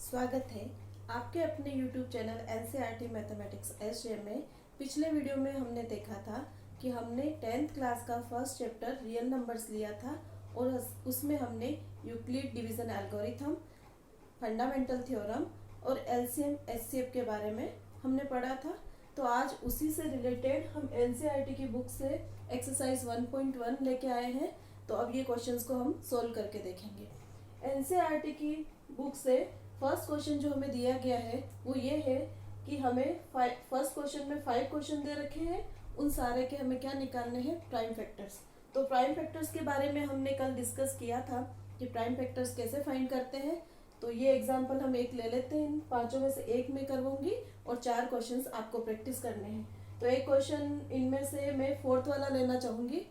स्वागत है आपके अपने YouTube channel NCERT mathematics SJ में। पिछले वीडियो में हमने देखा था कि हमने 10th क्लास का फर्स्ट चैप्टर रियल नंबर्स लिया था और उसमें हमने Euclid division algorithm, fundamental theorem और LCM HCF के बारे में हमने पढ़ा था। तो आज उसी से रिलेटेड हम NCERT की बुक से एक्सरसाइज 1.1 लेके आए हैं। तो अब ये क्वेश्चंस को हम सोल्व करके देखेंगे। NCERT की बुक से फर्स्ट क्वेश्चन जो हमें दिया गया है वो ये है कि हमें फर्स्ट क्वेश्चन में 5 क्वेश्चन दे रखे हैं, उन सारे के हमें क्या निकालने हैं, प्राइम फैक्टर्स। तो प्राइम फैक्टर्स के बारे में हमने कल डिस्कस किया था कि प्राइम फैक्टर्स कैसे फाइंड करते हैं। तो ये एग्जाम्पल हम एक ले लेते हैं, इन पांचों में से एक में करवाऊंगी और 4 क्वेश्चंस आपको प्रैक्टिस करने हैं। तो एक क्वेश्चन इनमें से मैं 4th वाला लेना चाहूँगी।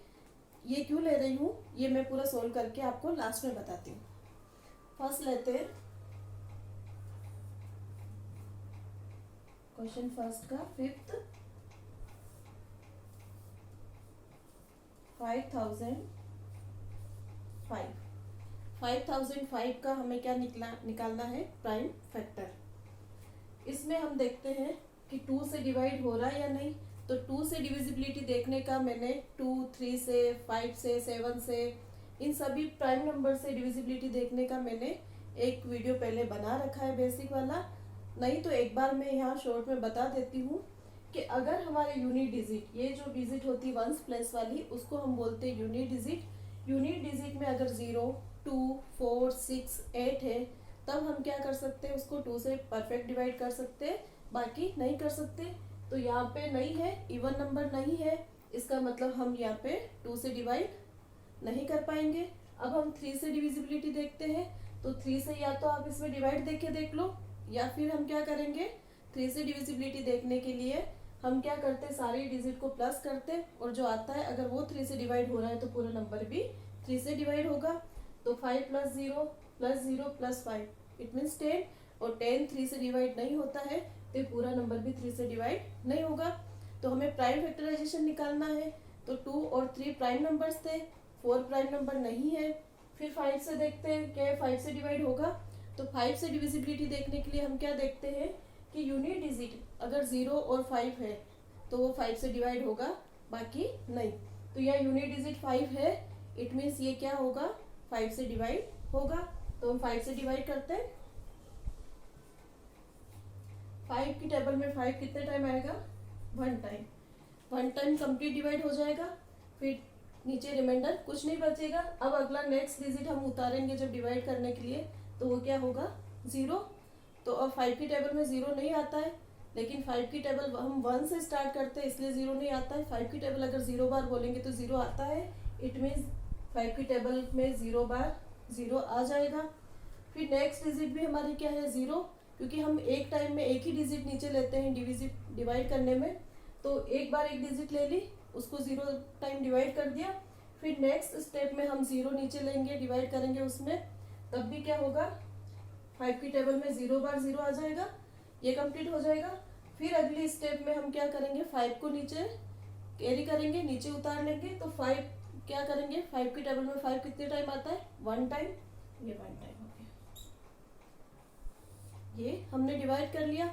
ये क्यों ले रही हूँ ये मैं पूरा सोल्व करके आपको लास्ट में बताती हूँ। फर्स्ट लेते हैं क्वेश्चन फर्स्ट का 5th 5005 का हमें क्या निकालना है, प्राइम फैक्टर। इसमें हम देखते हैं कि 2 से डिवाइड हो रहा है या नहीं। तो 2 से डिविजिबिलिटी देखने का मैंने 2, 3 से, 5 से, 7 से, इन सभी प्राइम नंबर से डिविजिबिलिटी देखने का मैंने एक वीडियो पहले बना रखा है, बेसिक वाला। नहीं तो एक बार मैं यहाँ शॉर्ट में बता देती हूँ कि अगर हमारे यूनिट डिजिट, ये जो डिजिट होती है वंस प्लेस वाली, उसको हम बोलते हैं यूनिट डिजिट। यूनिट डिजिट में अगर 0, 2, 4, 6, 8 है, तब हम क्या कर सकते हैं, उसको 2 से परफेक्ट डिवाइड कर सकते हैं, बाकी नहीं कर सकते। तो यहाँ पे नहीं है, इवन नंबर नहीं है, इसका मतलब हम यहाँ पे 2 से डिवाइड नहीं कर पाएंगे। अब हम 3 से डिविजिबिलिटी देखते हैं। तो 3 से या तो आप इसमें डिवाइड देख के देख लो, या फिर हम क्या करेंगे, 3 से डिविजिबिलिटी देखने के लिए हम क्या करते हैं, सारी डिजिट को प्लस करते और जो आता है अगर वो 3 से डिवाइड हो रहा है तो पूरा नंबर भी 3 से डिवाइड होगा। तो 5 + 0 + 0 + 5 इट मीन्स 10, और 10 3 से डिवाइड नहीं होता है तो पूरा नंबर भी 3 से डिवाइड नहीं होगा। तो हमें प्राइम फैक्टराइजेशन निकालना है। तो 2 और 3 प्राइम नंबर्स थे, 4 प्राइम नंबर नहीं है। फिर 5 से देखते हैं क्या 5 से डिवाइड होगा। तो 5 से डिविजिबिलिटी देखने के लिए हम क्या देखते हैं कि यूनिट डिजिट अगर 0 और 5 है तो वो 5 से डिवाइड होगा, बाकी नहीं। तो यह यूनिट डिजिट 5 है, इट मीन्स ये क्या होगा, 5 से डिवाइड होगा। तो हम 5 से डिवाइड करते हैं। 5 की टेबल में 5 कितने टाइम आएगा, 1 टाइम। 1 टाइम कंप्लीट डिवाइड हो जाएगा, फिर नीचे रिमाइंडर कुछ नहीं बचेगा। अब अगला नेक्स्ट डिजिट हम उतारेंगे जब डिवाइड करने के लिए, तो वो क्या होगा, 0। तो अब 5 की टेबल में 0 नहीं आता है, लेकिन 5 की टेबल हम 1 से स्टार्ट करते हैं इसलिए 0 नहीं आता है। 5 की टेबल अगर 0 बार बोलेंगे तो 0 आता है, इट मीन्स 5 की टेबल में 0 बार 0 आ जाएगा। फिर नेक्स्ट डिजिट भी हमारी क्या है, 0, क्योंकि हम एक टाइम में एक ही डिजिट नीचे लेते हैं डिवाइड करने में। तो एक बार एक डिजिट ले ली, उसको 0 टाइम डिवाइड कर दिया। फिर नेक्स्ट स्टेप में हम 0 नीचे लेंगे, डिवाइड करेंगे उसमें, तब भी क्या होगा, 5 की टेबल में 0 बार 0 आ जाएगा, ये कंप्लीट हो जाएगा। फिर अगली स्टेप में हम क्या करेंगे, 5 को नीचे कैरी करेंगे, नीचे उतार लेंगे। तो 5 क्या करेंगे, 5 की टेबल में 5 कितने टाइम आता है, 1 टाइम, ये 1 टाइम हो गया। ये हमने डिवाइड कर लिया।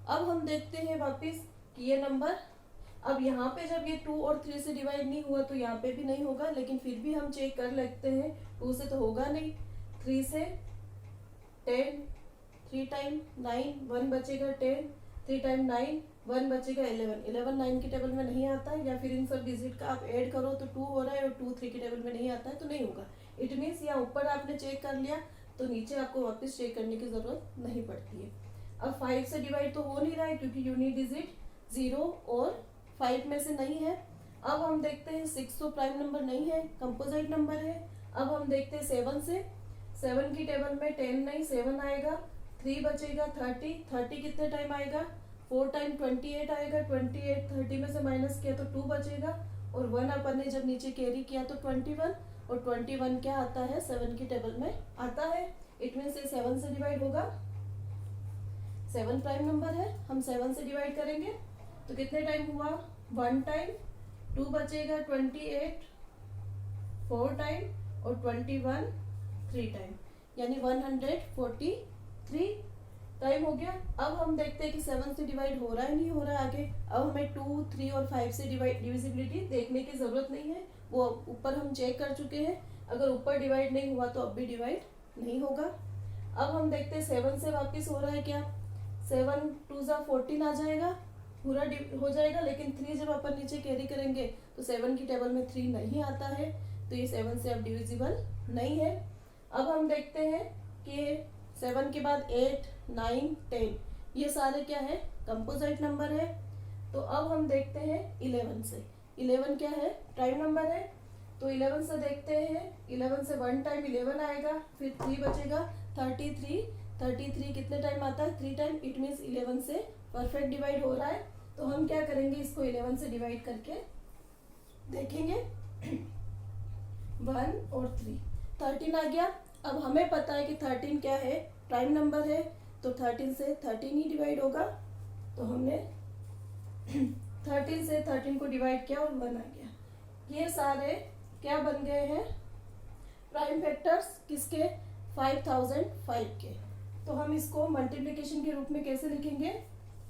अब हम देखते हैं वापस कि ये नंबर, अब यहाँ पे जब ये 2 और 3 से डिवाइड नहीं हुआ तो यहाँ पे भी नहीं होगा, लेकिन फिर भी हम चेक कर लेते हैं, 2 से तो होगा नहीं, 3 से 10, 3 टाइम 9, 1 बचेगा, 10, 3 टाइम 9, 1 बचेगा, 11 9 की टेबल में नहीं आता है। या फिर इन सब डिजिट का आप ऐड करो तो 2 हो रहा है, और 2 3 की टेबल में नहीं आता है तो नहीं होगा। इट मीन्स यहाँ ऊपर आपने चेक कर लिया तो नीचे आपको वापस चेक करने की जरूरत नहीं पड़ती है। अब 5 से डिवाइड तो हो नहीं रहा है क्योंकि यूनिट डिजिट 0 और 5 में से नहीं है। अब हम देखते हैं 6 तो प्राइम नंबर नहीं है, कंपोजिट नंबर है। अब हम देखते हैं 7 से, 7 की टेबल में 10 नहीं 7 आएगा, 3 बचेगा, 30 कितने टाइम आएगा, 4 टाइम 28 आएगा, 28 30 में से माइनस किया तो 2 बचेगा, और 1 अपन ने जब नीचे कैरी किया तो 21, और 21 क्या आता है, 7 की टेबल में आता है। इट मीन से 7 से डिवाइड होगा, 7 प्राइम नंबर है, हम 7 से डिवाइड करेंगे तो कितने टाइम हुआ, 1 टाइम, 2 बचेगा, 28 4 टाइम, और 21 3 टाइम, यानी 143। टाइम हो गया। अब हम देखते हैं कि 7 से डिवाइड हो रहा है नहीं हो रहा है आगे। अब हमें 2, 3 और 5 से डिविजिबिलिटी देखने की ज़रूरत नहीं है, वो ऊपर हम चेक कर चुके हैं। अगर ऊपर डिवाइड नहीं हुआ तो अब भी डिवाइड नहीं होगा। अब हम देखते हैं 7 से वापस हो रहा है क्या। 7 2 ज़ा 14 आ जाएगा, पूरा हो जाएगा। लेकिन 3 जब अपन नीचे कैरी करेंगे तो 7 की टेबल में 3 नहीं आता है, तो ये 7 से अब डिविजिबल नहीं है। अब हम देखते हैं कि 7 के बाद 8, 9, 10 ये सारे क्या है, कंपोजिट नंबर है। तो अब हम देखते हैं 11 से। 11 क्या है, प्राइम नंबर है। तो 11 से देखते हैं, 11 से 1 टाइम 11 आएगा, फिर 3 बचेगा 33। 33 कितने टाइम आता है, 3 टाइम। इट मीन्स 11 से परफेक्ट डिवाइड हो रहा है। तो हम क्या करेंगे, इसको 11 से डिवाइड करके देखेंगे। 1 और 3, 13 आ गया। अब हमें पता है कि 13 क्या है, प्राइम नंबर है, तो 13 से 13 ही डिवाइड होगा। तो हमने 13 से 13 को डिवाइड किया और 1 आ गया। ये सारे क्या बन गए हैं, प्राइम फैक्टर्स, किसके, 5005 के। तो हम इसको मल्टीप्लिकेशन के रूप में कैसे लिखेंगे,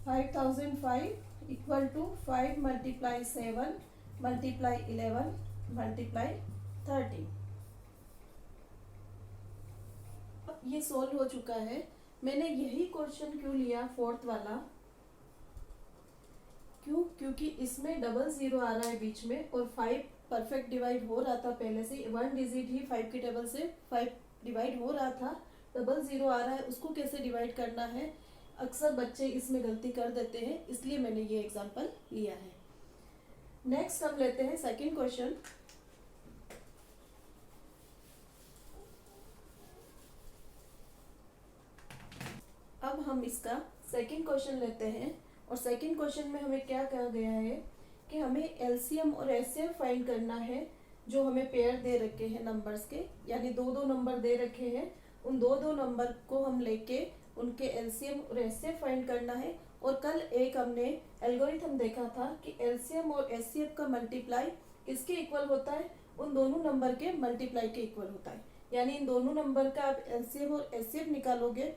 5005 equal to 5 multiply 7 multiply 11 multiply 13। ये सॉल्व हो चुका है। मैंने यही क्वेश्चन क्यों लिया, फोर्थ वाला, क्यों, क्योंकि इसमें 00 आ रहा है बीच में और 5 परफेक्ट डिवाइड हो रहा था पहले से। 1 डिजिट ही 5 की टेबल से 5 डिवाइड हो रहा था। 00 आ रहा है, उसको कैसे डिवाइड करना है, अक्सर बच्चे इसमें गलती कर देते हैं, इसलिए मैंने ये एग्जांपल लिया है। नेक्स्ट हम लेते हैं सेकंड क्वेश्चन। अब हम इसका सेकंड क्वेश्चन लेते हैं, और सेकंड क्वेश्चन में हमें क्या कहा गया है कि हमें एलसीएम और एचसीएफ फाइंड करना है। जो हमें पेयर दे रखे हैं नंबर्स के, यानी 2-2 नंबर दे रखे हैं, उन 2-2 नंबर को हम लेके उनके एलसीएम और एचसीएफ फाइंड करना है। और कल एक हमने एल्गोरिथम देखा था कि एलसीएम और एचसीएफ का मल्टीप्लाई किसके इक्वल होता है, उन दोनों नंबर के मल्टीप्लाई के इक्वल होता है। यानी इन दोनों नंबर का आप एलसीएम और एचसीएफ निकालोगे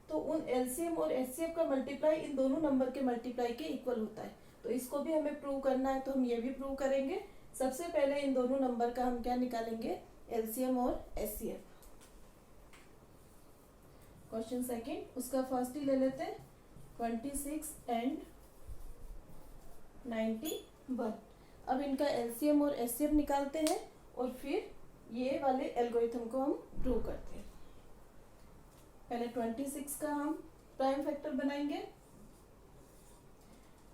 तो उन एलसीएम और एचसीएफ का मल्टीप्लाई इन दोनों नंबर के मल्टीप्लाई के इक्वल होता है। तो इसको भी हमें प्रूव करना है, तो हम ये भी प्रूव करेंगे। सबसे पहले इन दोनों नंबर का हम क्या निकालेंगे, एलसीएम और एचसीएफ। क्वेश्चन सेकंड, उसका फर्स्ट ही ले लेते हैं, 26 एंड 91। अब इनका एलसीएम और एचसीएफ निकालते हैं और फिर ये वाले एल्गोरिथम को हम प्रूव करते हैं। पहले 26 का हम प्राइम फैक्टर बनाएंगे,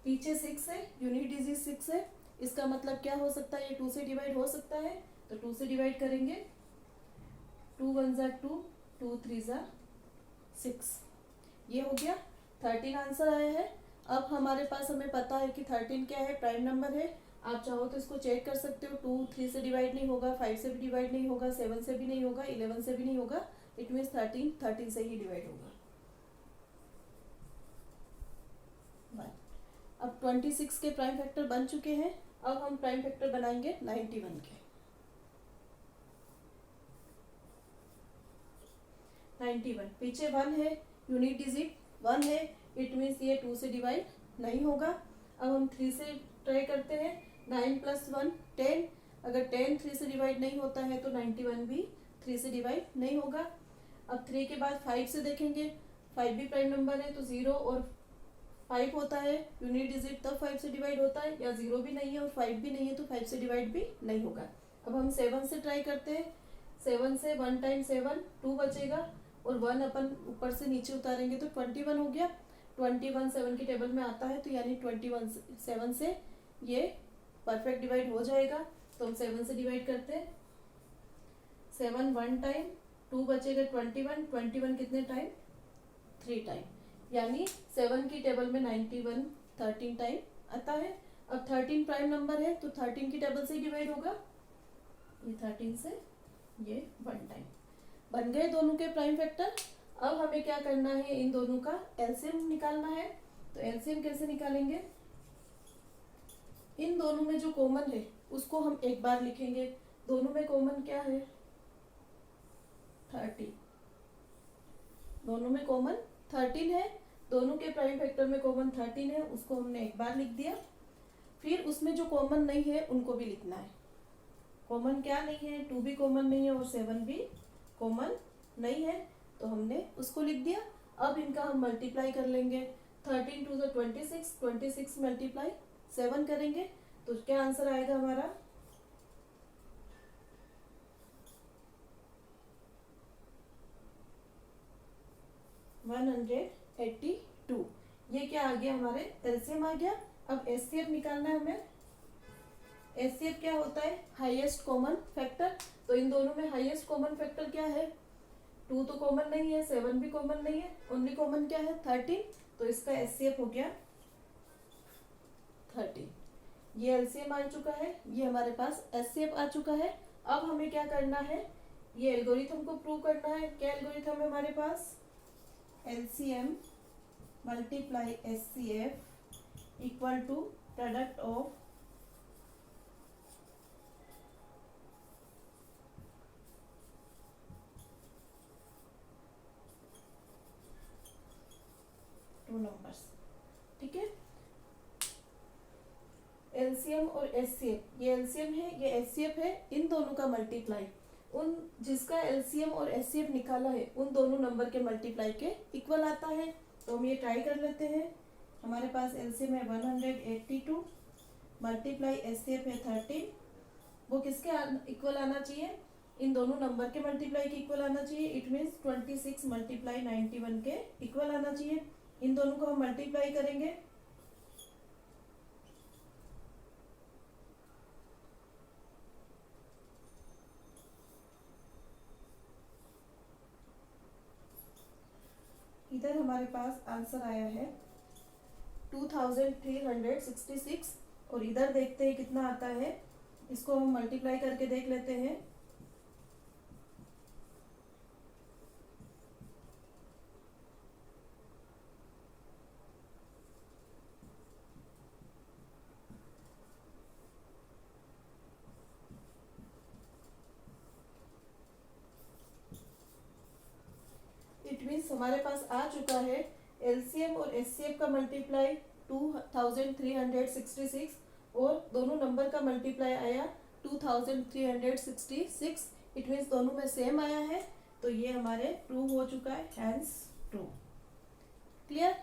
पीछे 6 है, यूनिट डिजिट 6 है, इसका मतलब क्या हो सकता है, ये 2 से डिवाइड हो सकता है, तो 2 से डिवाइड करेंगे। 2 1 ज़ा 2, 2 3 ज़ा 6, ये हो गया। 13 आंसर आया है। अब हमारे पास, हमें पता है कि 13 क्या है, प्राइम नंबर है। आप चाहो तो इसको चेक कर सकते हो, 2 3 से डिवाइड नहीं होगा, 5 से भी डिवाइड नहीं होगा, 7 से भी नहीं होगा, 11 से भी नहीं होगा। इट मीन्स 13 से ही डिवाइड होगा। अब 26 के प्राइम फैक्टर बन चुके हैं। अब हम प्राइम फैक्टर बनाएंगे 91 के। 91 पीछे 1 है, यूनिट डिजिट 1 है, इट मीन्स ये 2 से डिवाइड नहीं होगा। अब हम 3 से ट्राई करते हैं, 9 + 1 10। अगर 10 3 से डिवाइड नहीं होता है तो 91 भी 3 से डिवाइड नहीं होगा। अब 3 के बाद 5 से देखेंगे, 5 भी प्राइम नंबर है, तो 0 और 5 होता है यूनिट डिजिट, तब 5 से डिवाइड होता है, या 0 भी नहीं है और 5 भी नहीं है तो 5 से डिवाइड भी नहीं होगा। अब हम 7 से ट्राई करते हैं, 7 से 1 टाइम 7 2 बचेगा, और 1 अपन ऊपर से नीचे उतारेंगे तो 21 हो गया। 21 7 की टेबल में आता है, तो यानी 21 7 से ये परफेक्ट डिवाइड हो जाएगा। तो हम 7 से डिवाइड करते हैं, 7 1 टाइम, 2 बचेगा 21, 21 कितने टाइम, 3 टाइम, यानी 7 की टेबल में 91 13 टाइम आता है। अब 13 प्राइम नंबर है, तो 13 की टेबल से ही डिवाइड होगा, ये 13 से ये 1 टाइम। बन गए दोनों के प्राइम फैक्टर। अब हमें क्या करना है, इन दोनों का एलसीएम निकालना है। तो एलसीएम कैसे निकालेंगे, इन दोनों में जो कॉमन है उसको हम एक बार लिखेंगे। दोनों में कॉमन क्या है, 30, दोनों में कॉमन 13 है, दोनों के प्राइम फैक्टर में कॉमन 13 है, उसको हमने एक बार लिख दिया। फिर उसमें जो कॉमन नहीं है उनको भी लिखना है। कॉमन क्या नहीं है, 2 भी कॉमन नहीं है और 7 भी कॉमन नहीं है, तो हमने उसको लिख दिया। अब इनका हम मल्टीप्लाई कर लेंगे। 13 टू 26, 26 मल्टीप्लाई 7 करेंगे तो क्या आंसर आएगा हमारा, 182। ये क्या आ गया, हमारे एलसीएम आ गया। अब एचसीएफ निकालना है हमें। एचसीएफ क्या होता है, हाईएस्ट कॉमन फैक्टर। तो इन दोनों में हाईएस्ट कॉमन फैक्टर क्या है, 2 तो कॉमन नहीं है, 7 भी कॉमन नहीं है, ओनली कॉमन क्या है 13। तो इसका एचसीएफ हो गया 13। ये एलसीएम आ चुका है, ये हमारे पास एचसीएफ आ चुका है। अब हमें क्या करना है, ये एल्गोरिथम को प्रूव करना है। क्या एल्गोरिथम है हमारे पास, LCM multiply HCF equal to product of two numbers. ठीक है, एलसीएम और एचसीएफ, ये एलसीएम है ये एचसीएफ है, इन दोनों का मल्टीप्लाई उन जिसका एलसीएम और एचसीएफ निकाला है उन दोनों नंबर के मल्टीप्लाई के इक्वल आता है। तो हम ये ट्राई कर लेते हैं। हमारे पास एलसीएम है 182 मल्टीप्लाई एचसीएफ है 13। वो किसके इक्वल आना चाहिए, इन दोनों नंबर के मल्टीप्लाई के इक्वल आना चाहिए। इट मीन्स 26 मल्टीप्लाई 91 के इक्वल आना चाहिए। इन दोनों को हम मल्टीप्लाई करेंगे। इधर हमारे पास आंसर आया है 2366 और इधर देखते हैं कितना आता है। इसको हम मल्टीप्लाई करके देख लेते हैं। इट मीन्स हमारे पास आ चुका है एलसीएम और एचसीएफ का मल्टीप्लाई 2366 और दोनों नंबर का मल्टीप्लाई आया 2366। इट मीन्स दोनों में सेम आया है, तो ये हमारे प्रूव हो चुका है, hence true. Clear.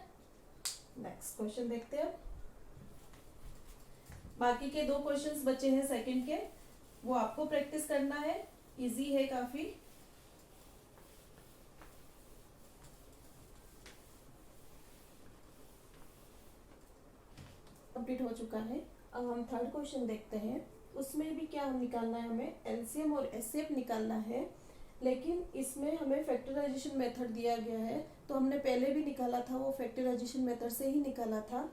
Next question देखते हैं। बाकी के 2 क्वेश्चंस बचे हैं सेकंड के, वो आपको प्रैक्टिस करना है, इजी है काफी। कंप्लीट हो चुका है। अब हम थर्ड क्वेश्चन देखते हैं। उसमें भी क्या हम निकालना है, हमें एलसीएम और एचसीएफ निकालना है, लेकिन इसमें हमें फैक्टराइजेशन मेथड दिया गया है। तो हमने पहले भी निकाला था, वो फैक्टराइजेशन मेथड से ही निकाला था।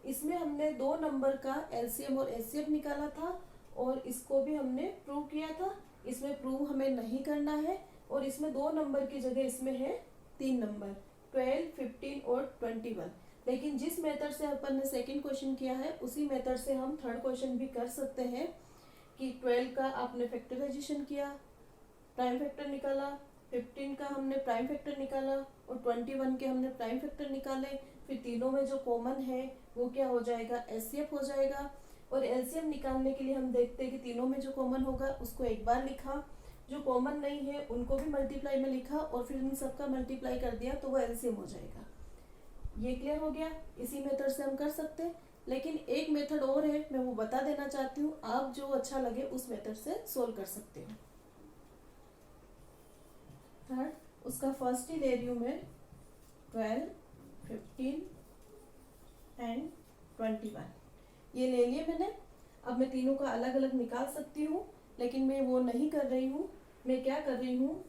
इसमें हमने 2 नंबर का एलसीएम और एचसीएफ निकाला था और इसको भी हमने प्रूव किया था। इसमें प्रूव हमें नहीं करना है और इसमें 2 नंबर की जगह इसमें है 3 नंबर 12, 15 और 21। लेकिन जिस मेथड से अपन ने सेकंड क्वेश्चन किया है उसी मेथड से हम थर्ड क्वेश्चन भी कर सकते हैं कि 12 का आपने फैक्टराइजेशन किया, प्राइम फैक्टर निकाला, 15 का हमने प्राइम फैक्टर निकाला और 21 के हमने प्राइम फैक्टर निकाले। फिर तीनों में जो कॉमन है वो क्या हो जाएगा, एचसीएफ हो जाएगा। और एलसीएम निकालने के लिए हम देखते हैं कि तीनों में जो कॉमन होगा उसको एक बार लिखा, जो कॉमन नहीं है उनको भी मल्टीप्लाई में लिखा और फिर इन सबका मल्टीप्लाई कर दिया तो वो एलसीएम हो जाएगा। ये क्लियर हो गया। इसी मेथड से हम कर सकते हैं, लेकिन एक मेथड और है, मैं वो बता देना चाहती हूँ। आप जो अच्छा लगे उस मेथड से सोल्व कर सकते हो। थर्ड, उसका फर्स्ट ही ले रही हूँ मैं, 12, 15 एंड 21 ये ले लिए मैंने। अब मैं तीनों का अलग अलग निकाल सकती हूँ, लेकिन मैं वो नहीं कर रही हूँ। मैं क्या कर रही हूँ,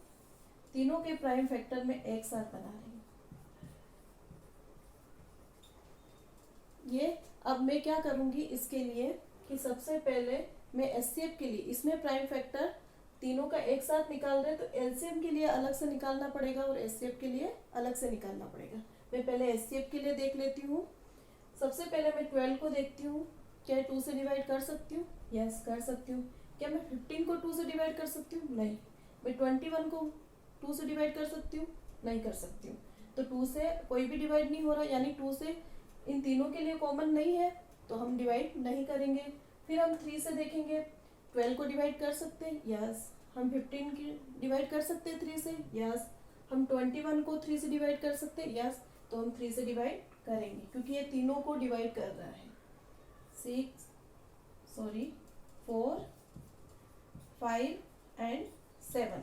तीनों के प्राइम फैक्टर में एक साथ बना रही हूँ। ये अब मैं क्या करूँगी इसके लिए कि सबसे पहले मैं एचसीएफ के लिए, इसमें प्राइम फैक्टर तीनों का एक साथ निकाल रहे हैं तो एलसीएम के लिए अलग से निकालना पड़ेगा और एचसीएफ के लिए अलग से निकालना पड़ेगा। मैं पहले एचसीएफ के लिए देख लेती हूँ। सबसे पहले मैं 12 को देखती हूँ, क्या 2 से डिवाइड कर सकती हूँ? यस, कर सकती हूँ। क्या मैं 15 को 2 से डिवाइड कर सकती हूँ? नहीं। मैं 21 को 2 से डिवाइड कर सकती हूँ? नहीं कर सकती हूँ। तो 2 से कोई भी डिवाइड नहीं हो रहा, यानी 2 से इन तीनों के लिए कॉमन नहीं है, तो हम डिवाइड नहीं करेंगे। फिर हम 3 से देखेंगे, 12 को डिवाइड कर सकते हैं, यस। हम 15 की डिवाइड कर सकते हैं 3 से, यस। हम 21 को 3 से डिवाइड कर सकते हैं, यस। तो हम 3 से डिवाइड करेंगे क्योंकि ये तीनों को डिवाइड कर रहा है। 4, 5 एंड 7।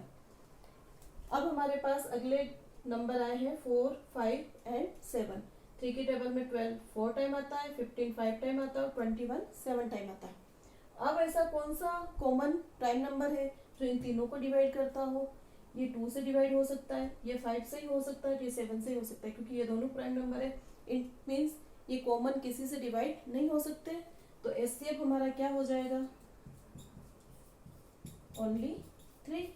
अब हमारे पास अगले नंबर आए हैं 4, 5 एंड 7। 3 की टेबल में 12 4 टाइम आता है, 15 5 टाइम आता है और 21 7 टाइम आता है। अब ऐसा कौन सा कॉमन प्राइम नंबर है जो इन तीनों को डिवाइड करता हो? ये 2 से डिवाइड हो सकता है, ये 5 से ही हो सकता है, ये 7 से ही हो सकता है, क्योंकि ये दोनों प्राइम नंबर है। इट मीन्स ये कॉमन किसी से डिवाइड नहीं हो सकते। तो एचसीएफ हमारा क्या हो जाएगा? ओनली 3।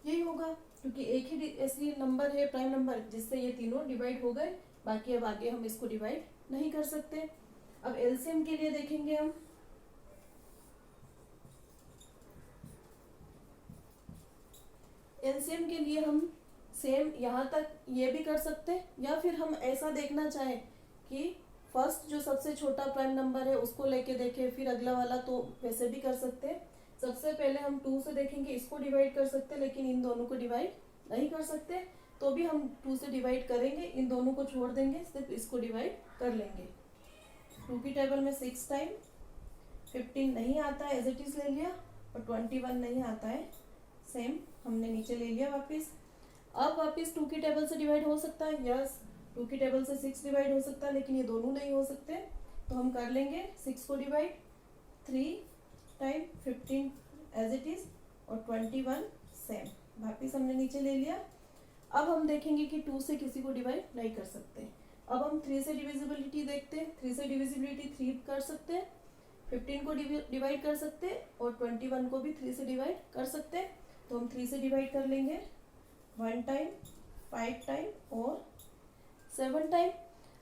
यही होगा, क्योंकि एक ही ऐसी नंबर है प्राइम नंबर जिससे ये तीनों डिवाइड हो गए, बाकी अब आगे हम इसको डिवाइड नहीं कर सकते। अब एलसीएम के लिए देखेंगे हम। एलसीएम के लिए हम सेम यहाँ तक ये भी कर सकते हैं, या फिर हम ऐसा देखना चाहें कि फर्स्ट जो सबसे छोटा प्राइम नंबर है उसको लेके देखें, फिर अगला वाला, तो वैसे भी कर सकते हैं। सबसे पहले हम 2 से देखेंगे, इसको डिवाइड कर सकते हैं, लेकिन इन दोनों को डिवाइड नहीं कर सकते, तो भी हम 2 से डिवाइड करेंगे, इन दोनों को छोड़ देंगे, सिर्फ इसको डिवाइड कर लेंगे। 2 की टेबल में 6 टाइम, 15 नहीं आता है, एज इट इज ले लिया, और 21 नहीं आता है, सेम हमने नीचे ले लिया वापस। अब वापस 2 की टेबल से डिवाइड हो सकता है, यस। 2 की टेबल से 6 डिवाइड हो सकता है, लेकिन ये दोनों नहीं हो सकते, तो हम कर लेंगे 6 को divide, 3 time, 15 as it is, और 21 सेम, वापस हमने नीचे ले लिया। अब हम देखेंगे कि 2 से किसी को डिवाइड नहीं कर सकते। अब हम 3 से डिविजिबिलिटी देखते हैं। 3 से डिविजिबिलिटी 3 कर सकते हैं, 15 को डिवाइड कर सकते हैं, और 21 को भी 3 से डिवाइड कर सकते हैं, तो हम 3 से डिवाइड कर लेंगे, 1 टाइम, 5 टाइम और 7 टाइम।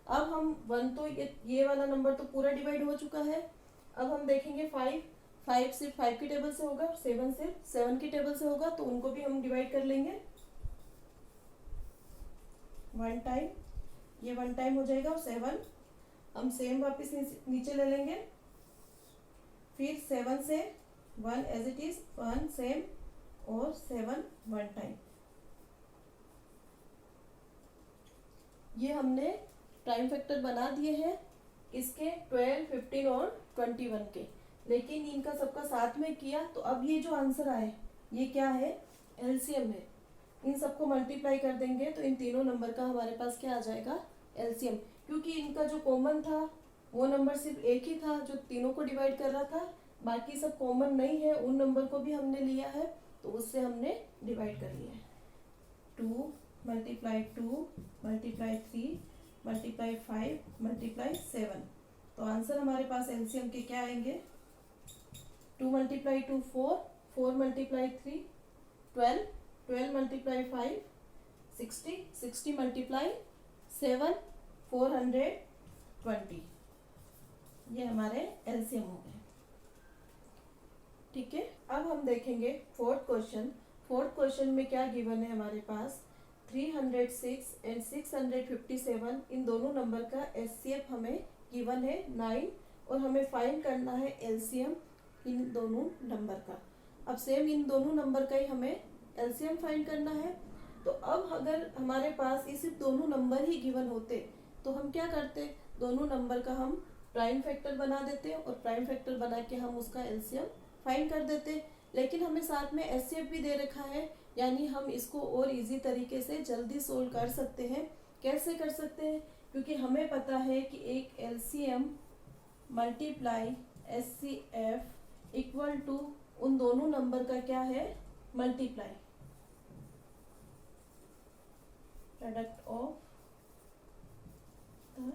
अब हम 1 तो ये वाला नंबर तो पूरा डिवाइड हो चुका है। अब हम देखेंगे 5 सिर्फ 5 की टेबल से होगा, 7 सिर्फ 7 की टेबल से होगा, तो उनको भी हम डिवाइड कर लेंगे। 1 टाइम, ये 1 टाइम हो जाएगा, और 7 हम सेम वापस नीचे ले लेंगे। फिर 7 से 1 एज इट इज, 1 सेम, और 7 1 टाइम। ये हमने प्राइम फैक्टर बना दिए हैं इसके 12, 15 और 21 के, लेकिन इनका सबका साथ में किया, तो अब ये जो आंसर आए ये क्या है? एलसीएम है। इन सबको मल्टीप्लाई कर देंगे तो इन तीनों नंबर का हमारे पास क्या आ जाएगा? एलसीएम। क्योंकि इनका जो कॉमन था वो नंबर सिर्फ एक ही था जो तीनों को डिवाइड कर रहा था, बाकी सब कॉमन नहीं है, उन नंबर को भी हमने लिया है, तो उससे हमने डिवाइड कर लिया है। 2 मल्टीप्लाई 2 मल्टीप्लाई 3 मल्टीप्लाई 5 मल्टीप्लाई 7, तो आंसर हमारे पास एलसीएम के क्या आएंगे? 2 मल्टीप्लाई 2 4, 4 मल्टीप्लाई 3 12, 12 मल्टीप्लाई 5 60, 60 मल्टीप्लाई 7 420। ये हमारे एलसीएम हो गए। ठीक है, अब हम देखेंगे फोर्थ क्वेश्चन। फोर्थ क्वेश्चन में क्या गिवन है हमारे पास? 306 एंड 657, इन दोनों नंबर का एचसीएफ हमें गिवन है 9, और हमें फाइंड करना है एलसीएम इन दोनों नंबर का। अब सेम इन दोनों नंबर का ही हमें एलसीएम फाइंड करना है। तो अब अगर हमारे पास ये सिर्फ दोनों नंबर ही गिवन होते तो हम क्या करते? दोनों नंबर का हम प्राइम फैक्टर बना देते, और प्राइम फैक्टर बना के हम उसका एलसीएम फाइंड कर देते। लेकिन हमें साथ में एचसीएफ भी दे रखा है, यानी हम इसको और इजी तरीके से जल्दी सोल्व कर सकते हैं। कैसे कर सकते हैं? क्योंकि हमें पता है कि एक LCM multiply HCF equal to उन दोनों नंबर का क्या है? Multiply, product of the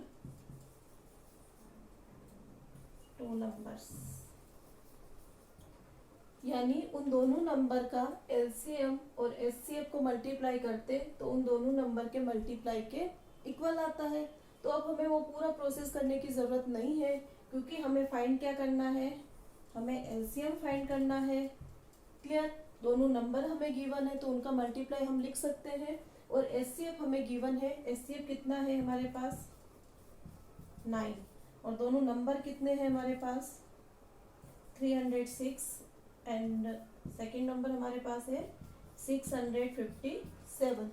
two numbers. यानी उन दोनों नंबर का एलसीएम और एचसीएफ को मल्टीप्लाई करते तो उन दोनों नंबर के मल्टीप्लाई के इक्वल आता है। तो अब हमें वो पूरा प्रोसेस करने की ज़रूरत नहीं है, क्योंकि हमें फाइंड क्या करना है? हमें एलसीएम फाइंड करना है। क्लियर? दोनों नंबर हमें गिवन है तो उनका मल्टीप्लाई हम लिख सकते हैं, और HCF हमें गिवन है, HCF कितना है हमारे पास 9, और दोनों नंबर कितने हैं हमारे पास 306 एंड सेकेंड नंबर हमारे पास है 657।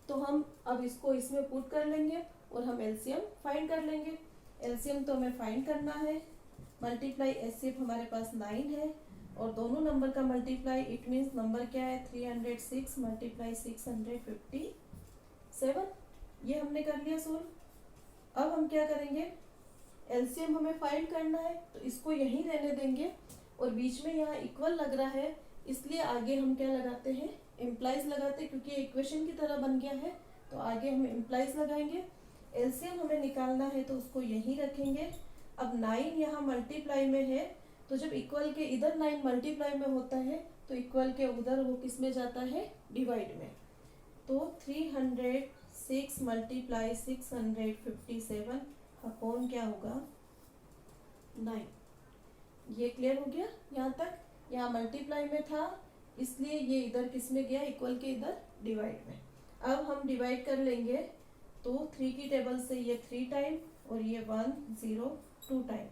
तो हम अब इसको इसमें पुट कर लेंगे और हम एलसीएम फाइंड कर लेंगे। एलसीएम तो हमें फाइंड करना है, मल्टीप्लाई HCF हमारे पास 9 है और दोनों नंबर का मल्टीप्लाई, इट मीन्स नंबर क्या है 306 मल्टीप्लाई 657, ये हमने कर लिया सोल्व। अब हम क्या करेंगे, एलसीएम हमें फाइंड करना है तो इसको यहीं रहने देंगे और बीच में यहाँ इक्वल लग रहा है, इसलिए आगे हम क्या लगाते हैं, इम्प्लाइज लगाते हैं, क्योंकि इक्वेशन की तरह बन गया है तो आगे हम इम्प्लाइज लगाएंगे। एलसीएम हमें निकालना है तो उसको यहीं रखेंगे। अब 9 यहाँ मल्टीप्लाई में है तो जब इक्वल के इधर 9 मल्टीप्लाई में होता है तो इक्वल के उधर वो किस में जाता है, डिवाइड में। तो 306 मल्टीप्लाई 657 अपॉन क्या होगा 9। ये क्लियर हो गया यहाँ तक। यहाँ मल्टीप्लाई में था इसलिए ये इधर किस में गया, इक्वल के इधर डिवाइड में। अब हम डिवाइड कर लेंगे तो 3 की टेबल से ये 3 टाइम और ये 1 0 2 टाइम,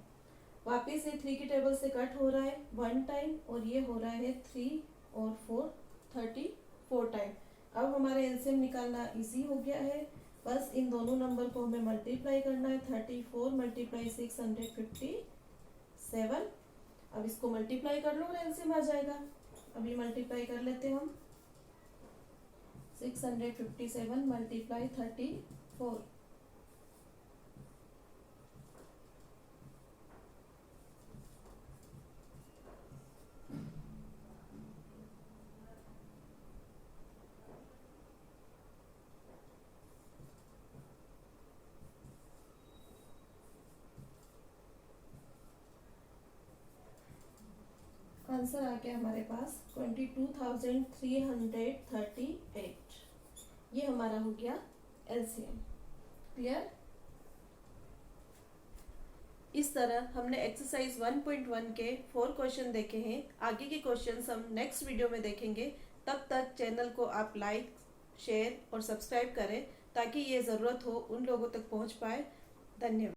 वापिस ये 3 की टेबल से कट हो रहा है 1 टाइम और ये हो रहा है 3 और 4 34 टाइम। अब हमारा एलसीएम निकालना इजी हो गया है, बस इन दोनों नंबर को हमें मल्टीप्लाई करना है। 34 मल्टीप्लाई 657, अब इसको मल्टीप्लाई कर लो और एलसीएम आ जाएगा। अभी मल्टीप्लाई कर लेते हैं हम, 657 मल्टीप्लाई 34, आंसर आ गया हमारे पास 22,338। ये हमारा हो गया एलसीएम। क्लियर। इस तरह हमने एक्सरसाइज 1.1 के 4 क्वेश्चन देखे हैं। आगे के क्वेश्चंस हम नेक्स्ट वीडियो में देखेंगे। तब तक चैनल को आप लाइक, शेयर और सब्सक्राइब करें ताकि ये ज़रूरत हो उन लोगों तक पहुंच पाए। धन्यवाद।